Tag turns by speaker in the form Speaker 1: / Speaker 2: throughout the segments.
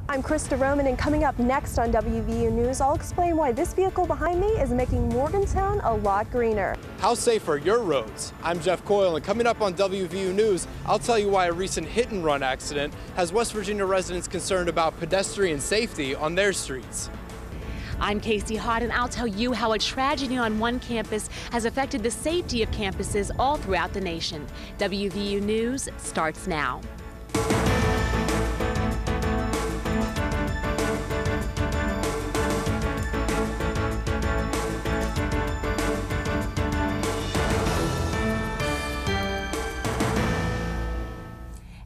Speaker 1: I'm Krista Roman, and coming up next on WVU News, I'll explain why this vehicle behind me is making Morgantown a lot greener.
Speaker 2: How safe are your roads? I'm Jeff Coyle, and coming up on WVU News, I'll tell you why a recent hit-and-run accident has West Virginia residents concerned about pedestrian safety on their streets.
Speaker 3: I'm Casey Hott, and I'll tell you how a tragedy on one campus has affected the safety of campuses all throughout the nation. WVU News starts now.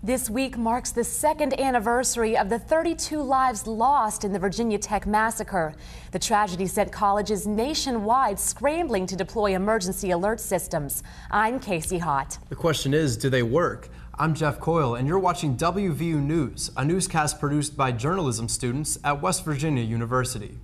Speaker 3: This week marks the second anniversary of the 32 lives lost in the Virginia Tech massacre. The tragedy sent colleges nationwide scrambling to deploy emergency alert systems. I'm Casey Hott.
Speaker 4: The question is, do they work? I'm Jeff Coyle, and you're watching WVU News, a newscast produced by journalism students at West Virginia University.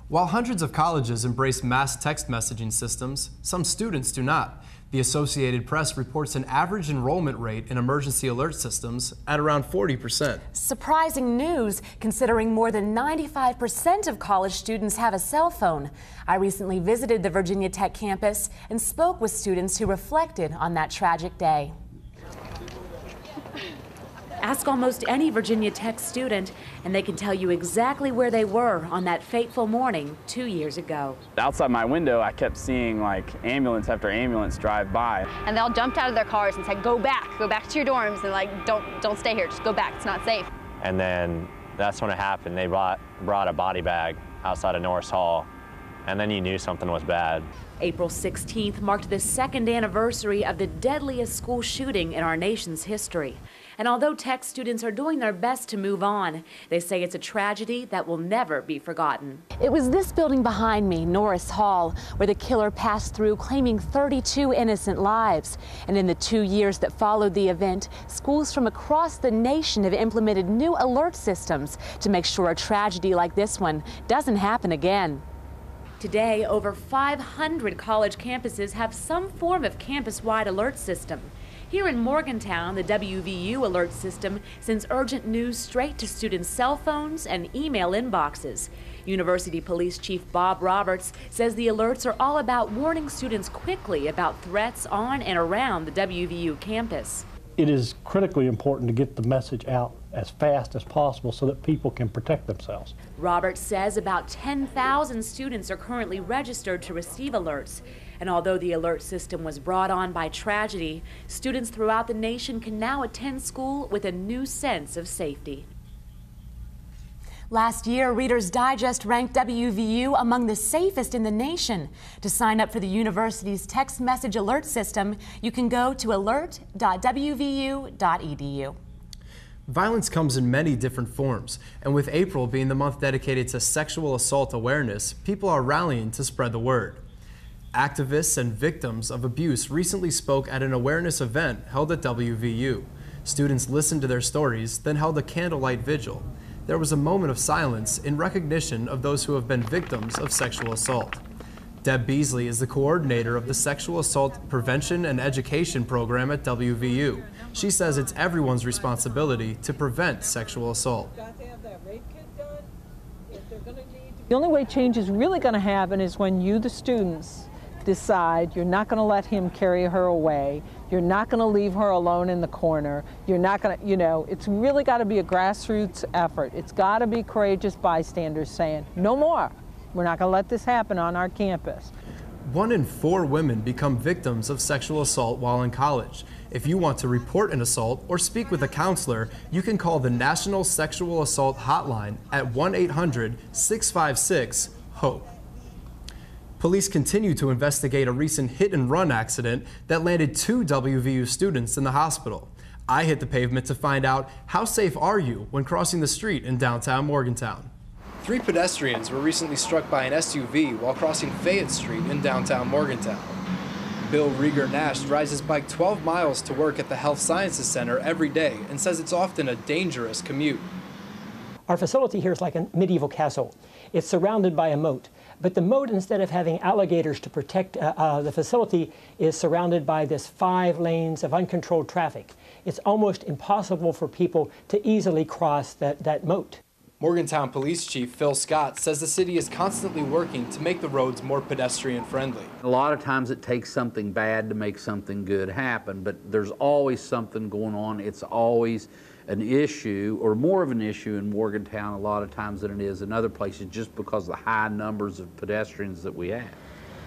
Speaker 4: While hundreds of colleges embrace mass text messaging systems, some students do not. The Associated Press reports an average enrollment rate in emergency alert systems at around 40%.
Speaker 3: Surprising news, considering more than 95% of college students have a cell phone. I recently visited the Virginia Tech campus and spoke with students who reflected on that tragic day. Ask almost any Virginia Tech student, and they can tell you exactly where they were on that fateful morning 2 years ago.
Speaker 5: Outside my window, I kept seeing like ambulance after ambulance drive by.
Speaker 6: And they all jumped out of their cars and said, go back to your dorms, and like, don't stay here, just go back, it's not safe.
Speaker 7: And then that's when it happened. They brought a body bag outside of Norris Hall, and then you knew something was bad.
Speaker 3: April 16th marked the second anniversary of the deadliest school shooting in our nation's history. And although Tech students are doing their best to move on, they say it's a tragedy that will never be forgotten. It was this building behind me, Norris Hall, where the killer passed through, claiming 32 innocent lives. And in the 2 years that followed the event, schools from across the nation have implemented new alert systems to make sure a tragedy like this one doesn't happen again. Today, over 500 college campuses have some form of campus-wide alert system. Here in Morgantown, the WVU alert system sends urgent news straight to students' cell phones and email inboxes. University Police Chief Bob Roberts says the alerts are all about warning students quickly about threats on and around the WVU campus.
Speaker 8: It is critically important to get the message out as fast as possible so that people can protect themselves.
Speaker 3: Roberts says about 10,000 students are currently registered to receive alerts. And although the alert system was brought on by tragedy, students throughout the nation can now attend school with a new sense of safety. Last year, Reader's Digest ranked WVU among the safest in the nation. To sign up for the university's text message alert system, you can go to alert.wvu.edu.
Speaker 4: Violence comes in many different forms, and with April being the month dedicated to sexual assault awareness, people are rallying to spread the word. Activists and victims of abuse recently spoke at an awareness event held at WVU. Students listened to their stories, then held a candlelight vigil. There was a moment of silence in recognition of those who have been victims of sexual assault. Deb Beasley is the coordinator of the Sexual Assault Prevention and Education Program at WVU. She says it's everyone's responsibility to prevent sexual assault.
Speaker 9: The only way change is really going to happen is when you, the students, decide you're not going to let him carry her away. You're not going to leave her alone in the corner. You're not going to, it's really got to be a grassroots effort. It's got to be courageous bystanders saying, no more. We're not going to let this happen on our campus.
Speaker 4: 1 in 4 women become victims of sexual assault while in college. If you want to report an assault or speak with a counselor, you can call the National Sexual Assault Hotline at 1-800-656-HOPE. Police continue to investigate a recent hit-and-run accident that landed 2 WVU students in the hospital. I hit the pavement to find out, how safe are you when crossing the street in downtown Morgantown?
Speaker 2: 3 pedestrians were recently struck by an SUV while crossing Fayette Street in downtown Morgantown. Bill Rieger Nash rides his bike 12 miles to work at the Health Sciences Center every day and says it's often a dangerous commute.
Speaker 10: Our facility here is like a medieval castle. It's surrounded by a moat. But the moat, instead of having alligators to protect the facility, is surrounded by this 5 lanes of uncontrolled traffic. It's almost impossible for people to easily cross that moat.
Speaker 2: Morgantown Police Chief Phil Scott says the city is constantly working to make the roads more pedestrian-friendly.
Speaker 11: A lot of times it takes something bad to make something good happen, but there's always something going on. It's always an issue, or more of an issue in Morgantown a lot of times than it is in other places, just because of the high numbers of pedestrians that we have.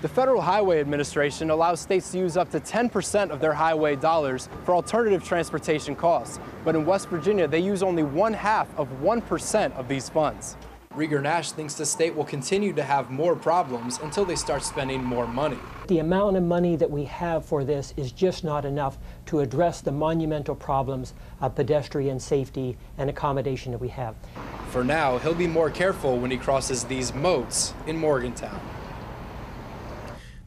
Speaker 2: The Federal Highway Administration allows states to use up to 10% of their highway dollars for alternative transportation costs. But in West Virginia, they use only 1/2 of 1% of these funds. Rieger Nash thinks the state will continue to have more problems until they start spending more money.
Speaker 10: The amount of money that we have for this is just not enough to address the monumental problems of pedestrian safety and accommodation that we have.
Speaker 2: For now, he'll be more careful when he crosses these moats in Morgantown.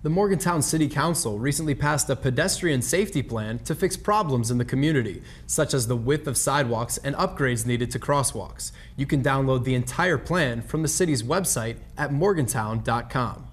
Speaker 4: The Morgantown City Council recently passed a pedestrian safety plan to fix problems in the community, such as the width of sidewalks and upgrades needed to crosswalks. You can download the entire plan from the city's website at morgantown.com.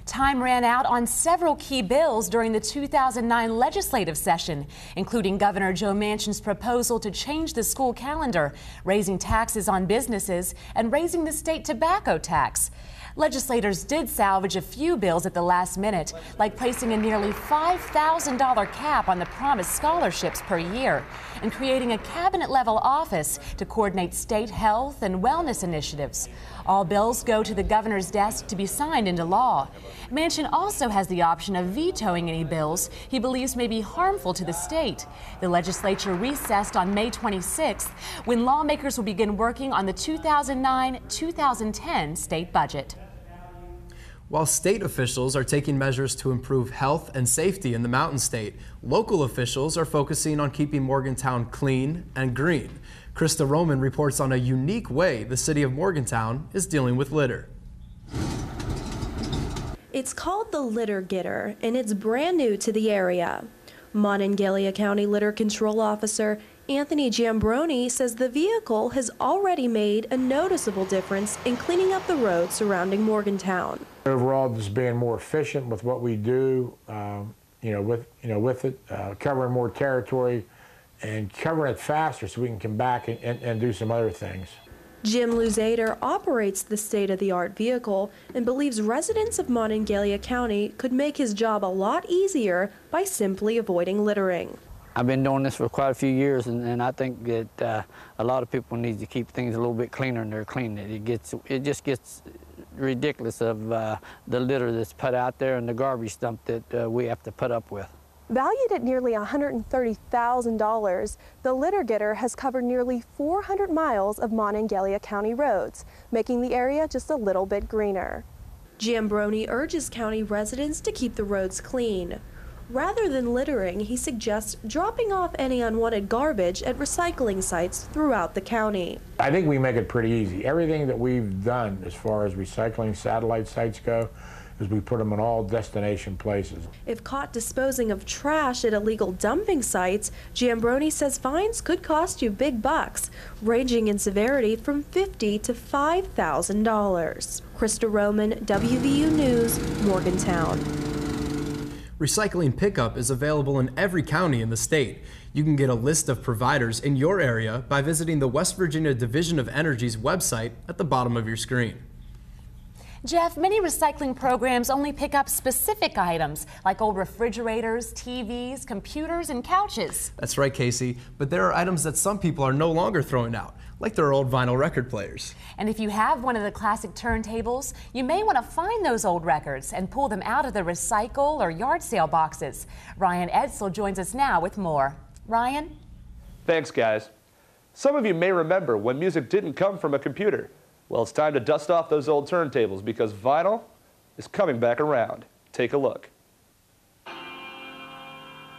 Speaker 3: Time ran out on several key bills during the 2009 legislative session, including Governor Joe Manchin's proposal to change the school calendar, raising taxes on businesses, and raising the state tobacco tax. Legislators did salvage a few bills at the last minute, like placing a nearly $5,000 cap on the promised scholarships per year and creating a cabinet-level office to coordinate state health and wellness initiatives. All bills go to the governor's desk to be signed into law. Manchin also has the option of vetoing any bills he believes may be harmful to the state. The legislature recessed on May 26th, when lawmakers will begin working on the 2009-2010 state budget.
Speaker 4: While state officials are taking measures to improve health and safety in the Mountain State, local officials are focusing on keeping Morgantown clean and green. Krista Roman reports on a unique way the city of Morgantown is dealing with litter.
Speaker 12: It's called the Litter Getter, and it's brand new to the area. Monongalia County Litter Control Officer Anthony Giambroni says the vehicle has already made a noticeable difference in cleaning up the roads surrounding Morgantown.
Speaker 13: Overall, just being more efficient with what we do, with it, covering more territory and covering it faster so we can come back and do some other things.
Speaker 12: Jim Luzader operates the state-of-the-art vehicle and believes residents of Monongalia County could make his job a lot easier by simply avoiding littering.
Speaker 14: I've been doing this for quite a few years, and I think that a lot of people need to keep things a little bit cleaner than they're cleaning. It just gets ridiculous of the litter that's put out there and the garbage dump that we have to put up with.
Speaker 1: Valued at nearly $130,000, the Litter Getter has covered nearly 400 miles of Monongalia County roads, making the area just a little bit greener.
Speaker 12: Giambroni urges county residents to keep the roads clean. Rather than littering, he suggests dropping off any unwanted garbage at recycling sites throughout the county.
Speaker 13: I think we make it pretty easy. Everything that we've done as far as recycling satellite sites go is we put them in all destination places.
Speaker 12: If caught disposing of trash at illegal dumping sites, Giambroni says fines could cost you big bucks, ranging in severity from $50,000 to $5,000. Krista Roman, WVU News, Morgantown.
Speaker 4: Recycling pickup is available in every county in the state. You can get a list of providers in your area by visiting the West Virginia Division of Energy's website at the bottom of your screen.
Speaker 3: Jeff, many recycling programs only pick up specific items like old refrigerators, TVs, computers, and couches.
Speaker 4: That's right, Casey, but there are items that some people are no longer throwing out, like their old vinyl record players.
Speaker 3: And if you have one of the classic turntables, you may want to find those old records and pull them out of the recycle or yard sale boxes. Ryan Edsel joins us now with more. Ryan?
Speaker 15: Thanks, guys. Some of you may remember when music didn't come from a computer. Well, it's time to dust off those old turntables because vinyl is coming back around. Take a look.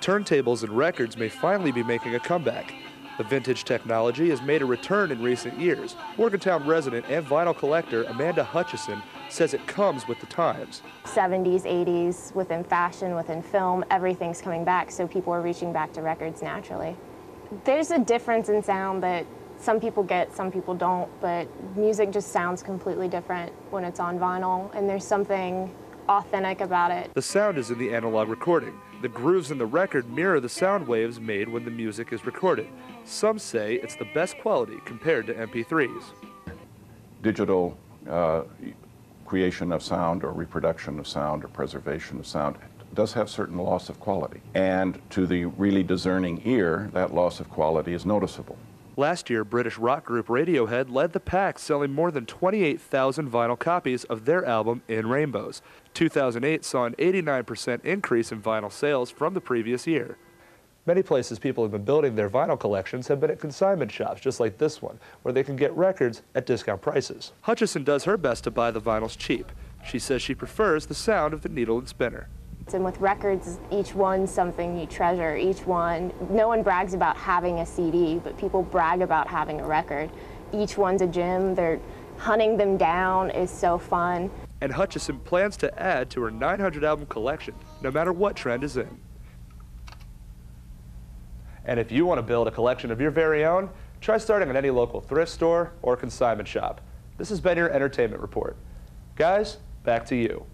Speaker 15: Turntables and records may finally be making a comeback. The vintage technology has made a return in recent years. Morgantown resident and vinyl collector Amanda Hutchison says it comes with the times.
Speaker 16: 70s, 80s, within fashion, within film, everything's coming back, so people are reaching back to records naturally. There's a difference in sound that some people get, some people don't, but music just sounds completely different when it's on vinyl, and there's something authentic about it.
Speaker 15: The sound is in the analog recording. The grooves in the record mirror the sound waves made when the music is recorded. Some say it's the best quality compared to MP3s.
Speaker 17: Digital creation of sound or reproduction of sound or preservation of sound does have certain loss of quality. And to the really discerning ear, that loss of quality is noticeable.
Speaker 15: Last year, British rock group Radiohead led the pack, selling more than 28,000 vinyl copies of their album In Rainbows. 2008 saw an 89% increase in vinyl sales from the previous year. Many places people have been building their vinyl collections have been at consignment shops, just like this one, where they can get records at discount prices. Hutchison does her best to buy the vinyls cheap. She says she prefers the sound of the needle and spinner.
Speaker 16: And with records, each one's something you treasure, each one. No one brags about having a CD, but people brag about having a record. Each one's a gem. They're hunting them down is so fun.
Speaker 15: And Hutchison plans to add to her 900 album collection, no matter what trend is in. And if you want to build a collection of your very own, try starting at any local thrift store or consignment shop. This has been your entertainment report. Guys, back to you.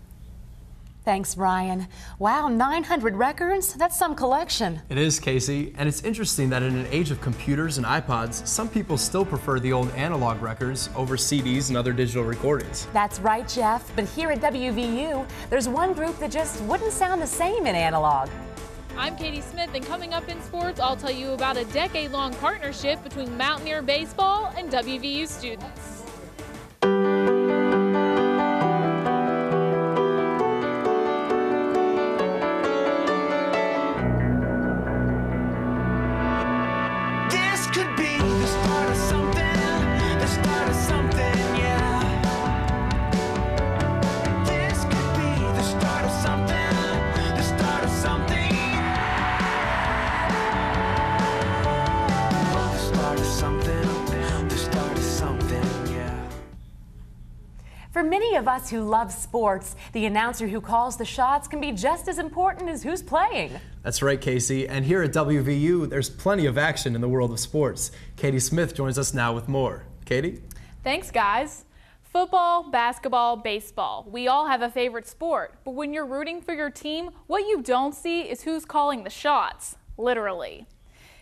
Speaker 3: Thanks, Ryan. Wow, 900 records? That's some collection.
Speaker 4: It is, Casey, and it's interesting that in an age of computers and iPods, some people still prefer the old analog records over CDs and other digital recordings.
Speaker 3: That's right, Jeff, but here at WVU, there's one group that just wouldn't sound the same in analog.
Speaker 18: I'm Katie Smith, and coming up in sports, I'll tell you about a decade-long partnership between Mountaineer baseball and WVU students.
Speaker 3: For many of us who love sports, the announcer who calls the shots can be just as important as who's playing.
Speaker 4: That's right, Casey. And here at WVU, there's plenty of action in the world of sports. Katie Smith joins us now with more. Katie?
Speaker 18: Thanks, guys. Football, basketball, baseball. We all have a favorite sport, but when you're rooting for your team, what you don't see is who's calling the shots, literally.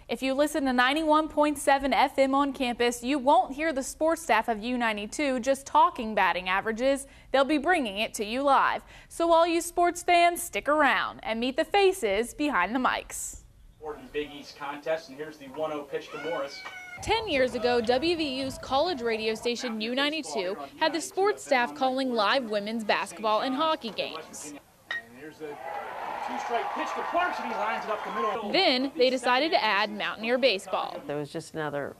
Speaker 18: If you listen to 91.7 FM on campus, you won't hear the sports staff of U92 just talking batting averages. They'll be bringing it to you live. So all you sports fans, stick around and meet the faces behind the mics.
Speaker 19: Important Big East contest, and here's the 1-0 pitch to Morris.
Speaker 18: 10 years ago, WVU's college radio station U92 had the sports staff calling live women's basketball and hockey games.
Speaker 19: And here's the two-strike pitch to Clarkson. He lines it up the middle.
Speaker 18: Then they decided to add Mountaineer baseball.
Speaker 20: There was just another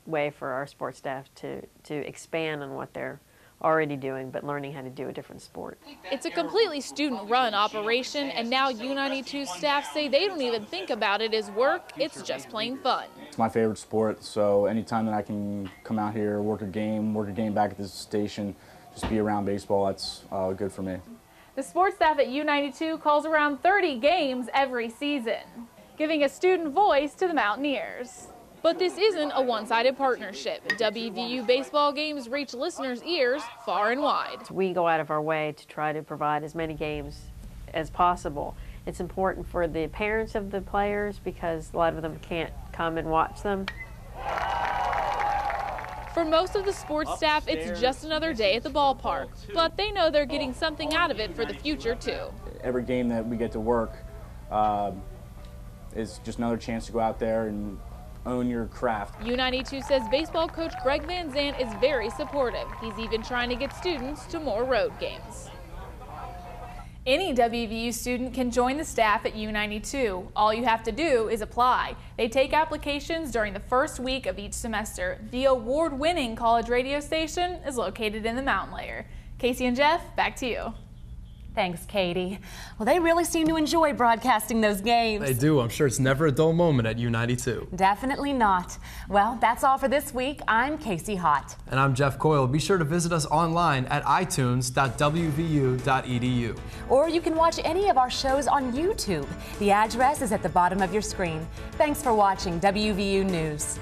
Speaker 20: way for our sports staff to expand on what they're already doing, but learning how to do a different sport.
Speaker 18: It's a completely student-run operation, and now U92 staff say they don't even think about it as work. It's just plain fun.
Speaker 21: It's my favorite sport, so anytime that I can come out here, work a game back at this station, just be around baseball, that's good for me.
Speaker 18: The sports staff at U92 calls around 30 games every season, giving a student voice to the Mountaineers. But this isn't a one-sided partnership. WVU baseball games reach listeners' ears far and wide.
Speaker 20: We go out of our way to try to provide as many games as possible. It's important for the parents of the players because a lot of them can't come and watch them.
Speaker 18: For most of the sports staff, it's just another day at the ballpark, but they know they're getting something out of it for the future, too.
Speaker 21: Every game that we get to work is just another chance to go out there and own your craft.
Speaker 18: U92 says baseball coach Greg Van Zandt is very supportive. He's even trying to get students to more road games. Any WVU student can join the staff at U92. All you have to do is apply. They take applications during the first week of each semester. The award-winning college radio station is located in the Mountain Layer. Casey and Jeff, back to you.
Speaker 3: Thanks, Katie. Well, they really seem to enjoy broadcasting those games.
Speaker 4: They do. I'm sure it's never a dull moment at U92.
Speaker 3: Definitely not. Well, that's all for this week. I'm Casey Hott.
Speaker 4: And I'm Jeff Coyle. Be sure to visit us online at itunes.wvu.edu.
Speaker 3: Or you can watch any of our shows on YouTube. The address is at the bottom of your screen. Thanks for watching WVU News.